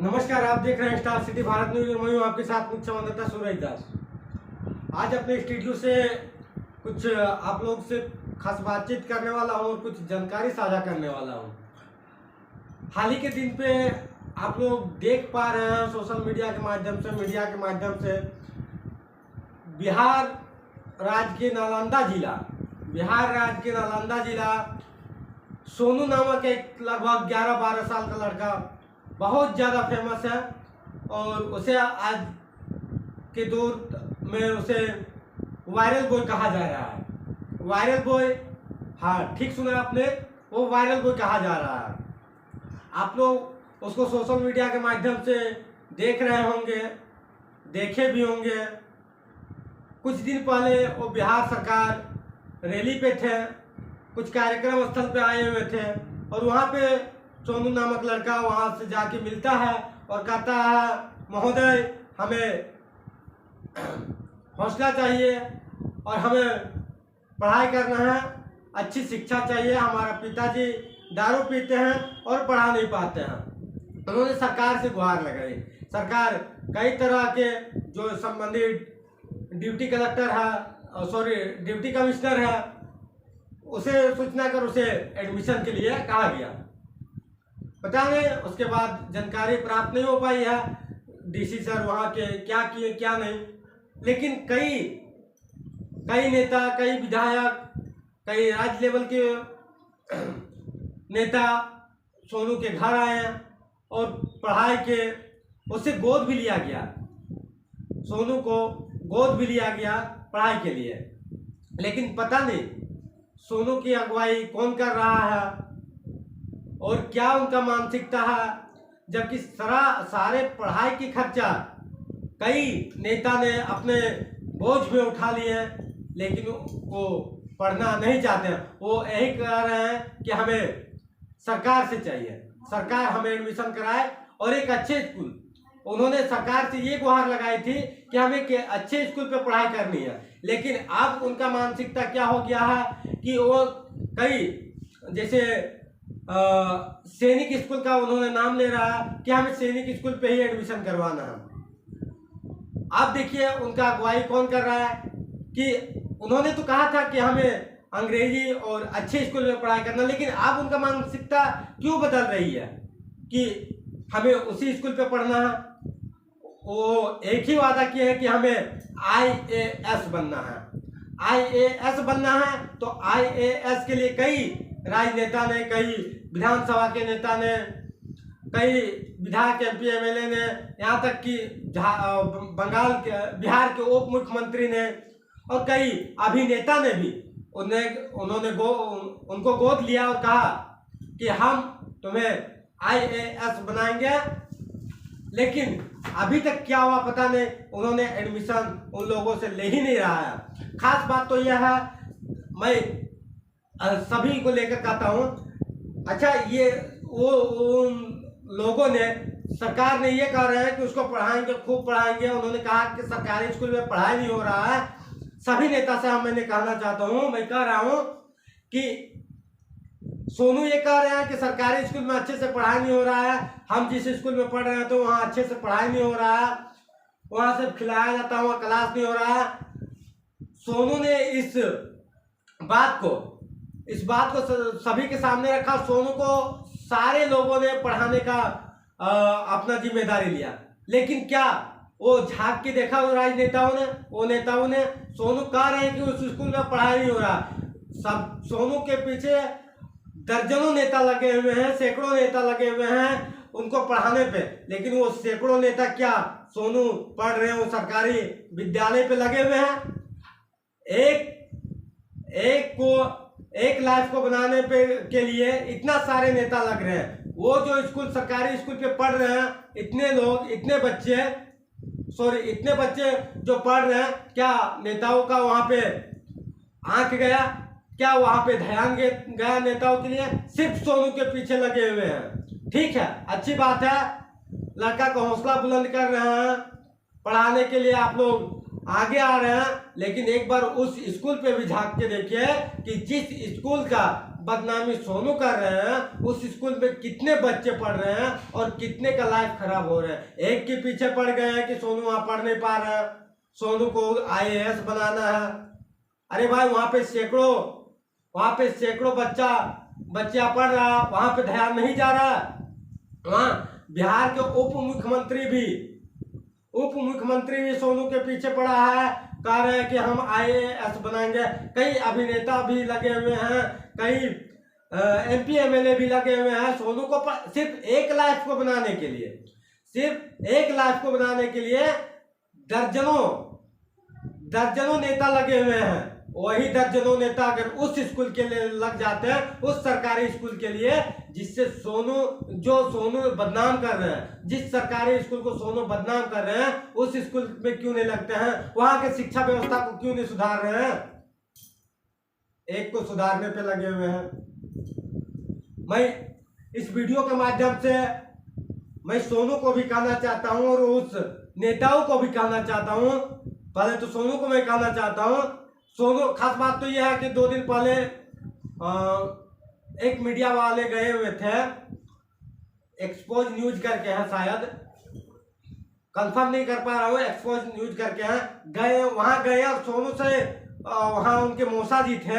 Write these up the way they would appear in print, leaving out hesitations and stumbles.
नमस्कार, आप देख रहे हैं स्टार सिटी भारत न्यूज और मैं हूं आपके साथ मुख्य संवाददाता सूरज दास। आज अपने स्टूडियो से कुछ आप लोग से खास बातचीत करने वाला हूं और कुछ जानकारी साझा करने वाला हूं। हाल ही के दिन पे आप लोग देख पा रहे हैं सोशल मीडिया के माध्यम से, मीडिया के माध्यम से, बिहार राज्य के नालंदा जिला सोनू नामक एक लगभग 11-12 साल का लड़का बहुत ज़्यादा फेमस है और उसे आज के दौर में उसे वायरल बॉय कहा जा रहा है। वायरल बॉय, हाँ ठीक सुना आपने, वो वायरल बॉय कहा जा रहा है। आप लोग उसको सोशल मीडिया के माध्यम से देख रहे होंगे, देखे भी होंगे। कुछ दिन पहले वो बिहार सरकार रैली पे थे, कुछ कार्यक्रम स्थल पे आए हुए थे और वहाँ पे सोनू नामक लड़का वहाँ से जाके मिलता है और कहता है, महोदय हमें हौसला चाहिए और हमें पढ़ाई करना है, अच्छी शिक्षा चाहिए। हमारा पिताजी दारू पीते हैं और पढ़ा नहीं पाते हैं। उन्होंने सरकार से गुहार लगाई। सरकार कई तरह के जो संबंधित ड्यूटी कमिश्नर है उसे सूचना कर उसे एडमिशन के लिए कहा गया। पता नहीं उसके बाद जानकारी प्राप्त नहीं हो पाई है डीसी सर वहाँ के क्या किए क्या नहीं, लेकिन कई नेता, कई विधायक, कई राज्य लेवल के नेता सोनू के घर आए और पढ़ाई के उससे गोद भी लिया गया। सोनू को गोद भी लिया गया पढ़ाई के लिए, लेकिन पता नहीं सोनू की अगुवाई कौन कर रहा है और क्या उनका मानसिकता है, जबकि सारे पढ़ाई की खर्चा कई नेता ने अपने बोझ में उठा लिए हैं, लेकिन वो पढ़ना नहीं चाहते हैं। वो यही कह रहे हैं कि हमें सरकार से चाहिए, सरकार हमें एडमिशन कराए और एक अच्छे स्कूल। उन्होंने सरकार से ये गुहार लगाई थी कि हमें के अच्छे स्कूल पे पढ़ाई करनी है, लेकिन अब उनका मानसिकता क्या हो गया है कि वो कई जैसे सैनिक स्कूल का उन्होंने नाम ले रहा है कि हमें सैनिक स्कूल पे ही एडमिशन करवाना है। आप देखिए उनका अगुवाई कौन कर रहा है कि उन्होंने तो कहा था कि हमें अंग्रेजी और अच्छे स्कूल में पढ़ाई करना, लेकिन अब उनका मानसिकता क्यों बदल रही है कि हमें उसी स्कूल पे पढ़ना है। वो एक ही वादा किया है कि हमें IAS बनना है। IAS बनना है तो IAS के लिए कई राजनेता ने, कई विधानसभा के नेता ने, कई विधायक MP MLA ने, यहाँ तक कि बिहार के उप मुख्यमंत्री ने और कई अभिनेता ने भी उनको गोद लिया और कहा कि हम तुम्हें IAS बनाएंगे, लेकिन अभी तक क्या हुआ पता नहीं। उन्होंने एडमिशन उन लोगों से ले ही नहीं रहा है। खास बात तो यह है, मैं सभी को लेकर कहता हूँ, अच्छा ये वो उन लोगों ने, सरकार ने ये कह रहे हैं कि उसको पढ़ाएंगे, खूब पढ़ाएंगे। उन्होंने कहा कि सरकारी स्कूल में पढ़ाई नहीं हो रहा है। सभी नेता से मैंने कहना चाहता हूँ, मैं कह रहा हूँ कि सोनू ये कह रहे हैं कि सरकारी स्कूल में अच्छे से पढ़ाई नहीं हो रहा है। हम जिस स्कूल में पढ़ रहे हैं तो वहाँ अच्छे से पढ़ाई नहीं हो रहा है, वहाँ से खिलाया जाता है, वहाँ क्लास नहीं हो रहा है। सोनू ने इस बात को सभी के सामने रखा। सोनू को सारे लोगों ने पढ़ाने का अपना जिम्मेदारी लिया, लेकिन क्या वो झांक के देखा वो नेताओं ने सोनू कह रहे हैं कि उस स्कूल में पढ़ाई नहीं हो रहा। सब सोनू के पीछे दर्जनों नेता लगे हुए हैं, सैकड़ों नेता लगे हुए हैं उनको पढ़ाने पे, लेकिन वो सैकड़ों नेता क्या सोनू पढ़ रहे हैं, वो सरकारी विद्यालय पे लगे हुए हैं। एक लाइफ को बनाने पे के लिए इतना सारे नेता लग रहे हैं। वो जो सरकारी स्कूल पे पढ़ रहे हैं, इतने बच्चे जो पढ़ रहे हैं, क्या नेताओं का वहाँ पे आंख गया? क्या वहाँ पे ध्यान गया नेताओं के लिए? सिर्फ सोनू के पीछे लगे हुए हैं। ठीक है, अच्छी बात है, लड़का का हौसला बुलंद कर रहे हैं, पढ़ाने के लिए आप लोग आगे आ रहे हैं, लेकिन एक बार उस स्कूल पे भी झांक के देखिए कि जिस स्कूल का बदनामी सोनू कर रहे हैं, उस स्कूल में कितने बच्चे पढ़ रहे हैं और कितने का लाइफ खराब हो रहे हैं। एक के पीछे पड़ गए हैं कि सोनू वहां पढ़ नहीं पा रहा है, सोनू को IAS बनाना है। अरे भाई वहां पे सैकड़ों बच्चा पढ़ रहा, वहां पे ध्यान नहीं जा रहा। वहां बिहार के उप मुख्यमंत्री भी सोनू के पीछे पड़ा है, कह रहे हैं कि हम IAS बनाएंगे। कई अभिनेता भी लगे हुए हैं, कई MP MLA भी लगे हुए हैं सोनू को सिर्फ एक लाइफ को बनाने के लिए दर्जनों नेता लगे हुए हैं। वही दर्जनों नेता अगर उस स्कूल के लिए लग जाते हैं, उस सरकारी स्कूल के लिए जिससे सोनू बदनाम कर रहे हैं, जिस सरकारी स्कूल को सोनू बदनाम कर रहे हैं, उस स्कूल में क्यों नहीं लगते हैं? वहां के शिक्षा व्यवस्था को क्यों नहीं सुधार रहे हैं? एक को सुधारने पे लगे हुए हैं। मैं इस वीडियो के माध्यम से मैं सोनू को भी कहना चाहता हूं और उस नेताओं को भी कहना चाहता हूं। पहले तो सोनू को मैं कहना चाहता हूं, सोनू, खास बात तो यह है कि 2 दिन पहले एक मीडिया वाले गए हुए थे, एक्सपोज न्यूज करके हैं, शायद कंफर्म नहीं कर पा रहा हूँ, एक्सपोज न्यूज करके हैं, वहां गए और सोनू से वहां उनके मौसा जी थे,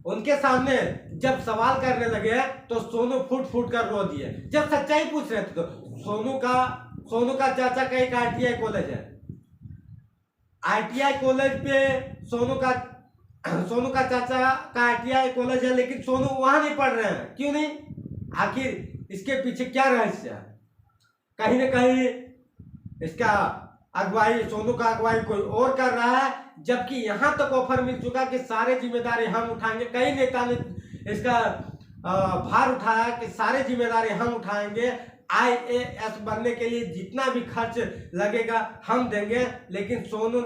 उनके सामने जब सवाल करने लगे तो सोनू फूट कर रो दिए। जब सच्चाई पूछ रहे थे तो सोनू का चाचा का एक ITI कॉलेज है, ITI कॉलेज पे सोनू का चाचा का ITI कॉलेज है, लेकिन सोनू वहां नहीं पढ़ रहे हैं। क्यों नहीं? आखिर इसके पीछे क्या रहस्य है? कहीं ना कहीं इसका सोनू का अगुवाई कोई और कर रहा है, जबकि यहां तक ऑफर मिल चुका कि सारे जिम्मेदारी हम उठाएंगे। कई नेता ने इसका भार उठाया कि सारे जिम्मेदारी हम उठाएंगे, IAS बनने के लिए जितना भी खर्च लगेगा हम देंगे। लेकिन सोनू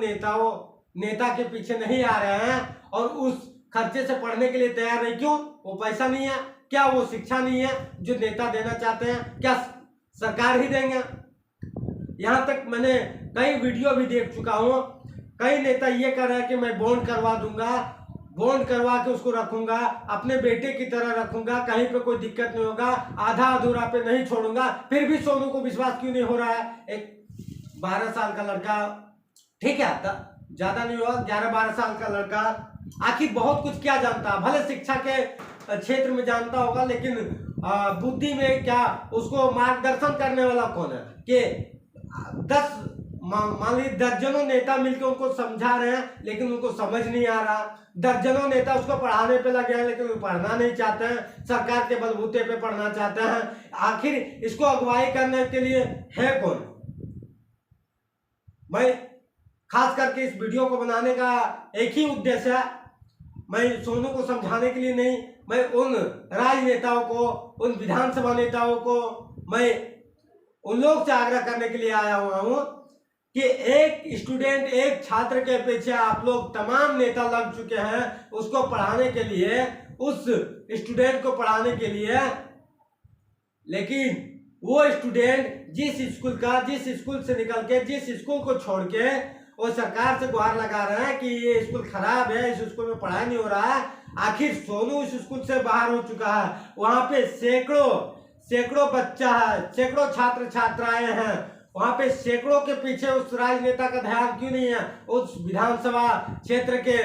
नेता के पीछे नहीं आ रहे हैं और उस खर्चे से पढ़ने के लिए तैयार नहीं। क्यों? वो पैसा नहीं है क्या? वो शिक्षा नहीं है जो नेता देना चाहते हैं? क्या सरकार ही देंगे? यहां तक मैंने कई वीडियो भी देख चुका हूं, कई नेता ये कह रहे हैं कि मैं बॉन्ड करवा दूंगा, बॉन्ड करवा के उसको रखूंगा, अपने बेटे की तरह रखूंगा, कहीं पे कोई दिक्कत नहीं होगा, आधा अधूरा पे नहीं छोड़ूंगा। फिर भी सोनू को विश्वास क्यों नहीं हो रहा है? एक 12 साल का लड़का, ठीक है, ज्यादा नहीं हुआ, 11-12 साल का लड़का आखिर बहुत कुछ क्या जानता है? भले शिक्षा के क्षेत्र में जानता होगा, लेकिन बुद्धि में क्या? उसको मार्गदर्शन करने वाला कौन है? कि 10 मान ली दर्जनों नेता मिलकर उनको समझा रहे हैं, लेकिन उनको समझ नहीं आ रहा। दर्जनों नेता उसको पढ़ाने पे लगे हैं, लेकिन वो पढ़ना नहीं चाहते हैं, सरकार के बलबूते पे पढ़ना चाहते हैं। आखिर इसको अगुवाई करने के लिए है कौन? मैं खास करके इस वीडियो को बनाने का एक ही उद्देश्य है, मैं सोनू को समझाने के लिए नहीं, मैं उन राजनेताओं को, उन विधानसभा नेताओं को, मैं उन लोग से आग्रह करने के लिए आया हुआ हूं कि एक स्टूडेंट, एक छात्र के पीछे आप लोग तमाम नेता लग चुके हैं, उसको पढ़ाने के लिए, उस स्टूडेंट को पढ़ाने के लिए। लेकिन वो स्टूडेंट जिस स्कूल से निकल के, जिस स्कूल को छोड़ के वो सरकार से गुहार लगा रहे हैं कि ये स्कूल खराब है, इस स्कूल में पढ़ाई नहीं हो रहा है। आखिर सोनू इस स्कूल से बाहर हो चुका है, वहां पे सैकड़ों बच्चा है, सैकड़ों छात्र छात्राएं हैं, वहां पे सैकड़ों के पीछे उस राजनेता का ध्यान क्यों नहीं है? उस विधानसभा क्षेत्र के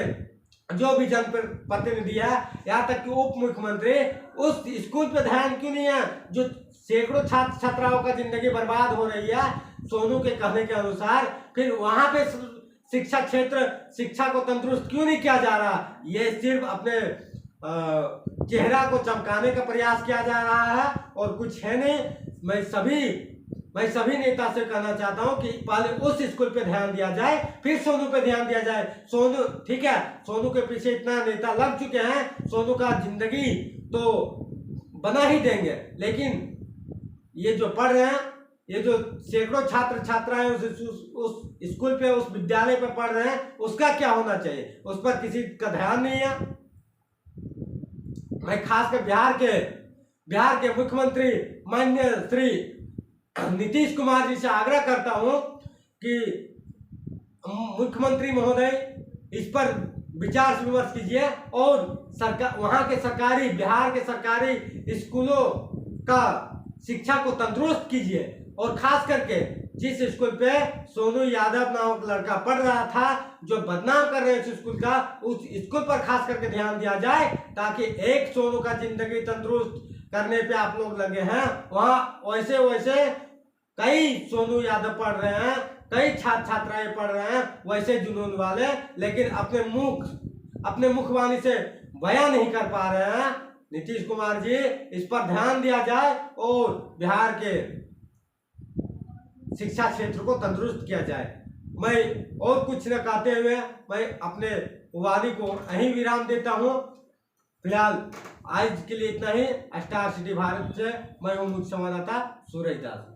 जो भी जनप्रतिनिधि है, यहाँ तक कि उप मुख्यमंत्री, उस स्कूल पे ध्यान क्यों नहीं है जो सैकड़ों छात्र छात्राओं का जिंदगी बर्बाद हो रही है सोनू के कहने के अनुसार? फिर वहां पे शिक्षा क्षेत्र, शिक्षा को तंदुरुस्त क्यों नहीं किया जा रहा? ये सिर्फ अपने चेहरा को चमकाने का प्रयास किया जा रहा है और कुछ है नहीं। मैं सभी नेता से कहना चाहता हूं कि पहले उस स्कूल पे ध्यान दिया जाए, फिर सोनू पे ध्यान दिया जाए। सोनू, ठीक है, सोनू के पीछे इतना नेता लग चुके हैं, सोनू का जिंदगी तो बना ही देंगे, लेकिन ये जो पढ़ रहे हैं, ये जो सैकड़ों छात्र छात्राएं उस स्कूल पे, उस विद्यालय पे पढ़ रहे हैं, उसका क्या होना चाहिए? उस पर किसी का ध्यान नहीं है। मैं खासकर बिहार के मुख्यमंत्री माननीय श्री नीतीश कुमार जी से आग्रह करता हूं कि मुख्यमंत्री महोदय, इस पर विचार विमर्श कीजिए और सरकार वहां के सरकारी बिहार के सरकारी स्कूलों का शिक्षा को तंदुरुस्त कीजिए और खास करके जिस स्कूल पे सोनू यादव नामक लड़का पढ़ रहा था जो बदनाम कर रहे थे स्कूल का, उस स्कूल पर खास करके ध्यान दिया जाए ताकि एक सोनू का जिंदगी तंदुरुस्त करने पे आप लोग लगे हैं। वहां वैसे वैसे कई सोनू यादव पढ़ रहे हैं, कई छात्र छात्राएं पढ़ रहे हैं वैसे जुनून वाले, लेकिन अपने मुखवाणी से बयां नहीं कर पा रहे हैं। नीतीश कुमार जी, इस पर ध्यान दिया जाए और बिहार के शिक्षा क्षेत्र को तंदुरुस्त किया जाए। मैं और कुछ न कहते हुए मैं अपने वाणी को यहीं विराम देता हूं। फिलहाल आज के लिए इतना ही। स्टार सिटी भारत से मैं हूं मुख्य संवाददाता सूरज दास।